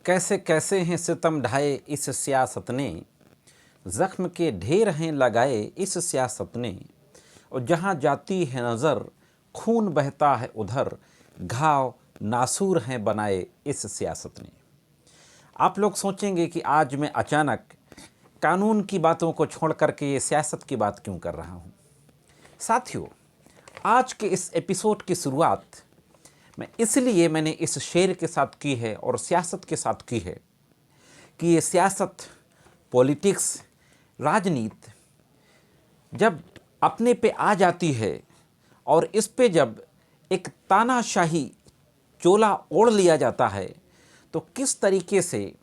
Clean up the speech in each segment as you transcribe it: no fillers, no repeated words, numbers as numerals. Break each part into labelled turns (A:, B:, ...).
A: कैसे कैसे हैं सितम ढाए इस सियासत ने, ज़ख्म के ढेर हैं लगाए इस सियासत ने, और जहाँ जाती है नज़र खून बहता है उधर, घाव नासूर हैं बनाए इस सियासत ने। आप लोग सोचेंगे कि आज मैं अचानक कानून की बातों को छोड़ करके ये सियासत की बात क्यों कर रहा हूँ। साथियों, आज के इस एपिसोड की शुरुआत इसलिए मैंने इस शेर के साथ की है और सियासत के साथ की है कि ये सियासत, पॉलिटिक्स, राजनीति जब अपने पे आ जाती है और इस पे जब एक तानाशाही चोला ओढ़ लिया जाता है तो किस तरीके से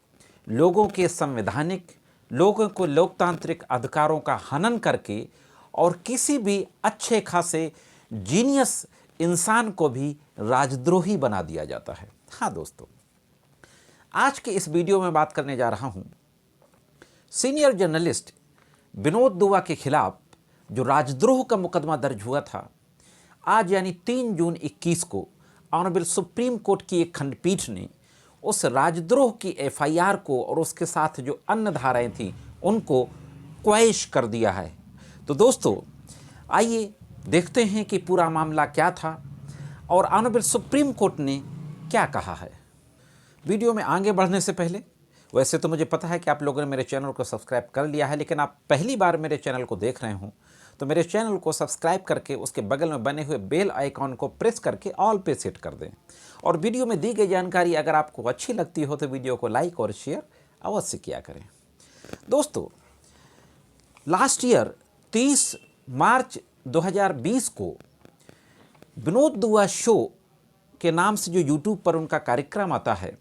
A: लोगों के संवैधानिक, लोगों को लोकतांत्रिक अधिकारों का हनन करके और किसी भी अच्छे खासे जीनियस इंसान को भी राजद्रोही बना दिया जाता है। हाँ दोस्तों, आज के इस वीडियो में बात करने जा रहा हूं सीनियर जर्नलिस्ट विनोद दुआ के खिलाफ जो राजद्रोह का मुकदमा दर्ज हुआ था। आज यानी 3 जून 21 को ऑनरेबल सुप्रीम कोर्ट की एक खंडपीठ ने उस राजद्रोह की एफआईआर को और उसके साथ जो अन्य धाराएं थी उनको क्वैश कर दिया है। तो दोस्तों, आइए देखते हैं कि पूरा मामला क्या था और ऑनरेबल सुप्रीम कोर्ट ने क्या कहा है। वीडियो में आगे बढ़ने से पहले, वैसे तो मुझे पता है कि आप लोगों ने मेरे चैनल को सब्सक्राइब कर लिया है, लेकिन आप पहली बार मेरे चैनल को देख रहे हो तो मेरे चैनल को सब्सक्राइब करके उसके बगल में बने हुए बेल आइकॉन को प्रेस करके ऑल पे सेट कर दें। और वीडियो में दी गई जानकारी अगर आपको अच्छी लगती हो तो वीडियो को लाइक और शेयर अवश्य किया करें। दोस्तों, लास्ट ईयर 30 मार्च 2020 को विनोद दुआ शो के नाम से जो यूट्यूब पर उनका कार्यक्रम आता है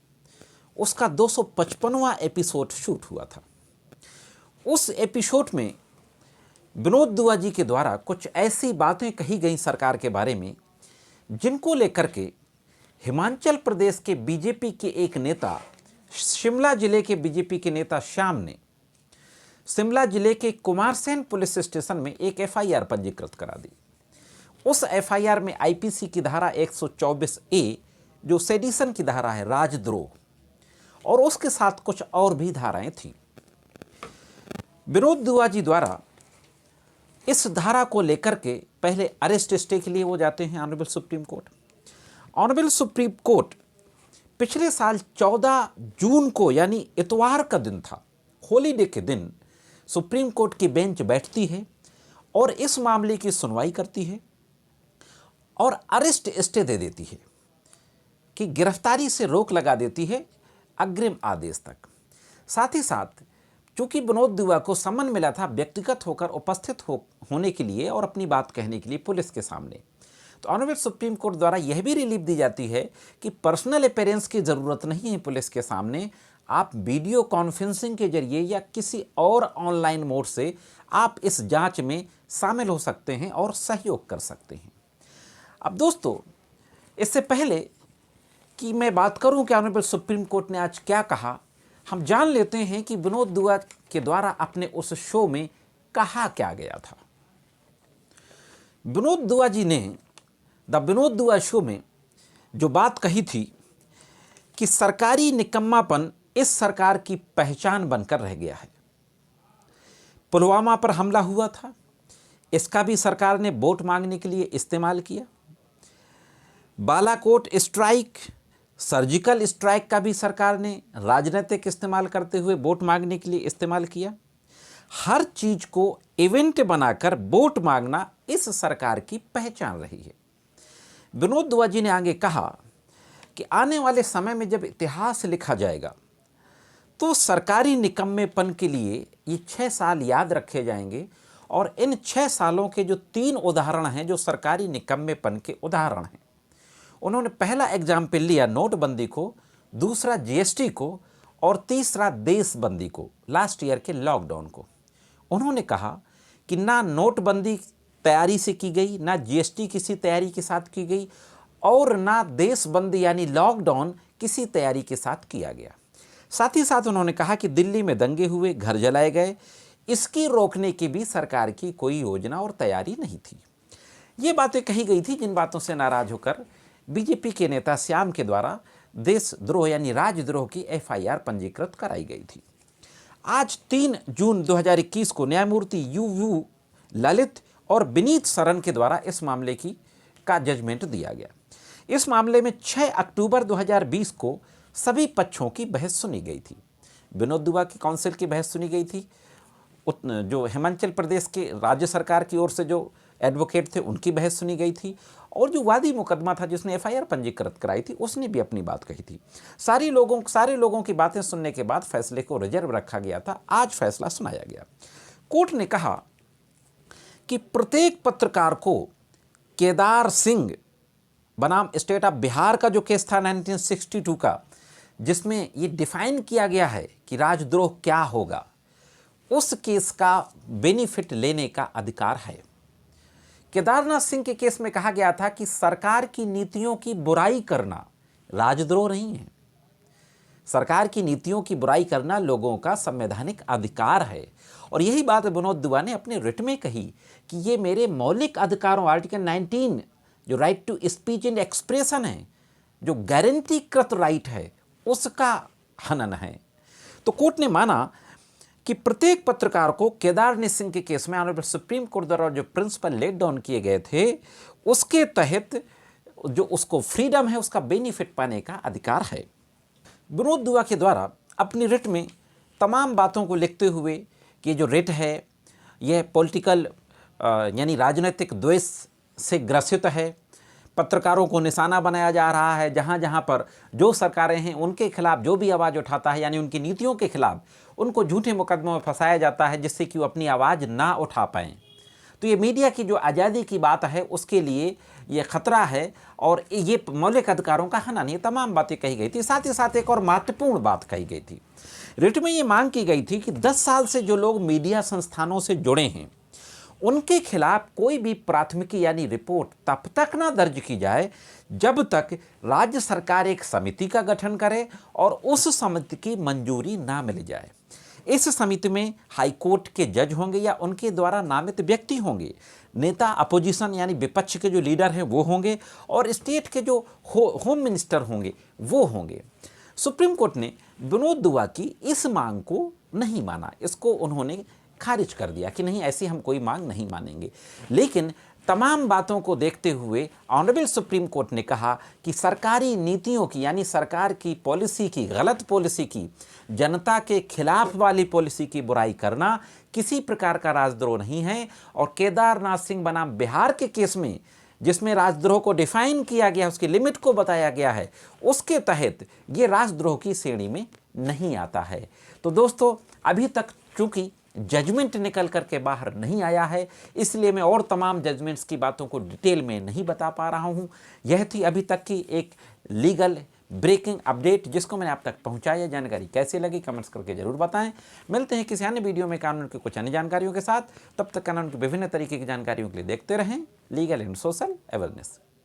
A: उसका 255वां एपिसोड शूट हुआ था। उस एपिसोड में विनोद दुआ जी के द्वारा कुछ ऐसी बातें कही गई सरकार के बारे में जिनको लेकर के हिमाचल प्रदेश के बीजेपी के एक नेता, शिमला जिले के बीजेपी के नेता श्याम ने शिमला जिले के कुमारसैन पुलिस स्टेशन में एक एफआईआर पंजीकृत करा दी। उस एफआईआर में आईपीसी की धारा 124A जो सेडिशन की धारा है, राजद्रोह, और उसके साथ कुछ और भी धाराएं थीं। विनोद दुआ जी द्वारा इस धारा को लेकर के पहले अरेस्ट स्टे के लिए वो जाते हैं honourable supreme court. Honourable supreme court पिछले साल 14 जून को, यानी इतवार का दिन था, हॉलीडे के दिन, सुप्रीम कोर्ट की बेंच बैठती है और इस मामले की सुनवाई करती है और अरेस्ट स्टे दे देती है कि गिरफ्तारी से रोक लगा देती है अग्रिम आदेश तक। साथ ही साथ चूंकि विनोद दुआ को सम्मन मिला था व्यक्तिगत होकर उपस्थित होने के लिए और अपनी बात कहने के लिए पुलिस के सामने, तो ऑनरेबल सुप्रीम कोर्ट द्वारा यह भी रिलीफ दी जाती है कि पर्सनल अपीयरेंस की ज़रूरत नहीं है पुलिस के सामने, आप वीडियो कॉन्फ्रेंसिंग के जरिए या किसी और ऑनलाइन मोड से आप इस जांच में शामिल हो सकते हैं और सहयोग कर सकते हैं। अब दोस्तों, इससे पहले कि मैं बात करूं कि ऑनरेबल सुप्रीम कोर्ट ने आज क्या कहा, हम जान लेते हैं कि विनोद दुआ के द्वारा अपने उस शो में कहा क्या गया था। विनोद दुआ जी ने द विनोद दुआ शो में जो बात कही थी कि सरकारी निकम्मापन इस सरकार की पहचान बनकर रह गया है। पुलवामा पर हमला हुआ था, इसका भी सरकार ने वोट मांगने के लिए इस्तेमाल किया। बालाकोट स्ट्राइक, सर्जिकल स्ट्राइक का भी सरकार ने राजनीतिक इस्तेमाल करते हुए वोट मांगने के लिए इस्तेमाल किया। हर चीज को इवेंट बनाकर वोट मांगना इस सरकार की पहचान रही है। विनोद दुआ जी ने आगे कहा कि आने वाले समय में जब इतिहास लिखा जाएगा तो सरकारी निकम्मेपन के लिए ये 6 साल याद रखे जाएंगे और इन 6 सालों के जो 3 उदाहरण हैं जो सरकारी निकम्मेपन के उदाहरण हैं, उन्होंने पहला एग्जाम्पल लिया नोटबंदी को, दूसरा जीएसटी को और तीसरा देशबंदी को, लास्ट ईयर के लॉकडाउन को। उन्होंने कहा कि ना नोटबंदी तैयारी से की गई, ना जीएसटी किसी तैयारी के साथ की गई और ना देशबंदी यानी लॉकडाउन किसी तैयारी के साथ किया गया। साथ ही साथ उन्होंने कहा कि दिल्ली में दंगे हुए, घर जलाए गए, इसकी रोकने की भी सरकार की कोई योजना और तैयारी नहीं थी। ये बातें कही गई थी जिन बातों से नाराज होकर बीजेपी के नेता श्याम के द्वारा देशद्रोह यानी राजद्रोह की एफआईआर पंजीकृत कराई गई थी। आज 3 जून 2021 को न्यायमूर्ति यू ललित और विनीत सरन के द्वारा इस मामले का जजमेंट दिया गया। इस मामले में 6 अक्टूबर 2020 को सभी पक्षों की बहस सुनी गई थी। विनोद दुआ की काउंसिल की बहस सुनी गई थी, जो हिमाचल प्रदेश के राज्य सरकार की ओर से जो एडवोकेट थे उनकी बहस सुनी गई थी, और जो वादी मुकदमा था जिसने एफआईआर पंजीकृत कराई थी उसने भी अपनी बात कही थी। सारे लोगों की बातें सुनने के बाद फैसले को रिजर्व रखा गया था। आज फैसला सुनाया गया। कोर्ट ने कहा कि प्रत्येक पत्रकार को केदार सिंह बनाम स्टेट ऑफ बिहार का जो केस था 1962 का, जिसमें ये डिफाइन किया गया है कि राजद्रोह क्या होगा, उस केस का बेनिफिट लेने का अधिकार है। केदारनाथ सिंह के केस में कहा गया था कि सरकार की नीतियों की बुराई करना राजद्रोह नहीं है। सरकार की नीतियों की बुराई करना लोगों का संवैधानिक अधिकार है, और यही बात विनोद दुआ ने अपने रिट में कही कि ये मेरे मौलिक अधिकारों आर्टिकल 19 जो right to speech and expression है, जो गारंटीकृत राइट है, उसका हनन है। तो कोर्ट ने माना कि प्रत्येक पत्रकार को केदारनाथ सिंह के केस में ऑनरेबल सुप्रीम कोर्ट द्वारा जो प्रिंसिपल लेट डाउन किए गए थे उसके तहत जो उसको फ्रीडम है उसका बेनिफिट पाने का अधिकार है। विनोद दुआ के द्वारा अपनी रिट में तमाम बातों को लिखते हुए कि जो रिट है यह पॉलिटिकल यानी राजनीतिक द्वेष से ग्रसित है, पत्रकारों को निशाना बनाया जा रहा है, जहाँ जहाँ पर जो सरकारें हैं उनके खिलाफ जो भी आवाज़ उठाता है यानी उनकी नीतियों के खिलाफ उनको झूठे मुकदमों में फंसाया जाता है जिससे कि वो अपनी आवाज़ ना उठा पाएँ। तो ये मीडिया की जो आज़ादी की बात है उसके लिए ये खतरा है और ये मौलिक अधिकारों का हनन, ये तमाम बातें कही गई थी। साथ ही साथ एक और महत्वपूर्ण बात कही गई थी। रिट में ये मांग की गई थी कि 10 साल से जो लोग मीडिया संस्थानों से जुड़े हैं उनके खिलाफ कोई भी प्राथमिकी यानी रिपोर्ट तब तक ना दर्ज की जाए जब तक राज्य सरकार एक समिति का गठन करे और उस समिति की मंजूरी ना मिल जाए। इस समिति में हाई कोर्ट के जज होंगे या उनके द्वारा नामित व्यक्ति होंगे, नेता अपोजिशन यानी विपक्ष के जो लीडर हैं वो होंगे, और स्टेट के जो होम मिनिस्टर होंगे वो होंगे। सुप्रीम कोर्ट ने विनोद दुआ की इस मांग को नहीं माना, इसको उन्होंने खारिज कर दिया कि नहीं, ऐसी हम कोई मांग नहीं मानेंगे। लेकिन तमाम बातों को देखते हुए ऑनरेबल सुप्रीम कोर्ट ने कहा कि सरकारी नीतियों की यानी सरकार की पॉलिसी की, गलत पॉलिसी की, जनता के खिलाफ वाली पॉलिसी की बुराई करना किसी प्रकार का राजद्रोह नहीं है। और केदारनाथ सिंह बनाम बिहार के केस में जिसमें राजद्रोह को डिफाइन किया गया, उसकी लिमिट को बताया गया है, उसके तहत ये राजद्रोह की श्रेणी में नहीं आता है। तो दोस्तों, अभी तक चूंकि जजमेंट निकल करके बाहर नहीं आया है, इसलिए मैं और तमाम जजमेंट्स की बातों को डिटेल में नहीं बता पा रहा हूं। यह थी अभी तक की एक लीगल ब्रेकिंग अपडेट जिसको मैंने आप तक पहुंचाया। जानकारी कैसी लगी कमेंट्स करके जरूर बताएं। मिलते हैं किसी अन्य वीडियो में कानून की कुछ अन्य जानकारियों के साथ। तब तक कानून की विभिन्न तरीके की जानकारियों के लिए देखते रहें लीगल एंड सोशल अवेयरनेस।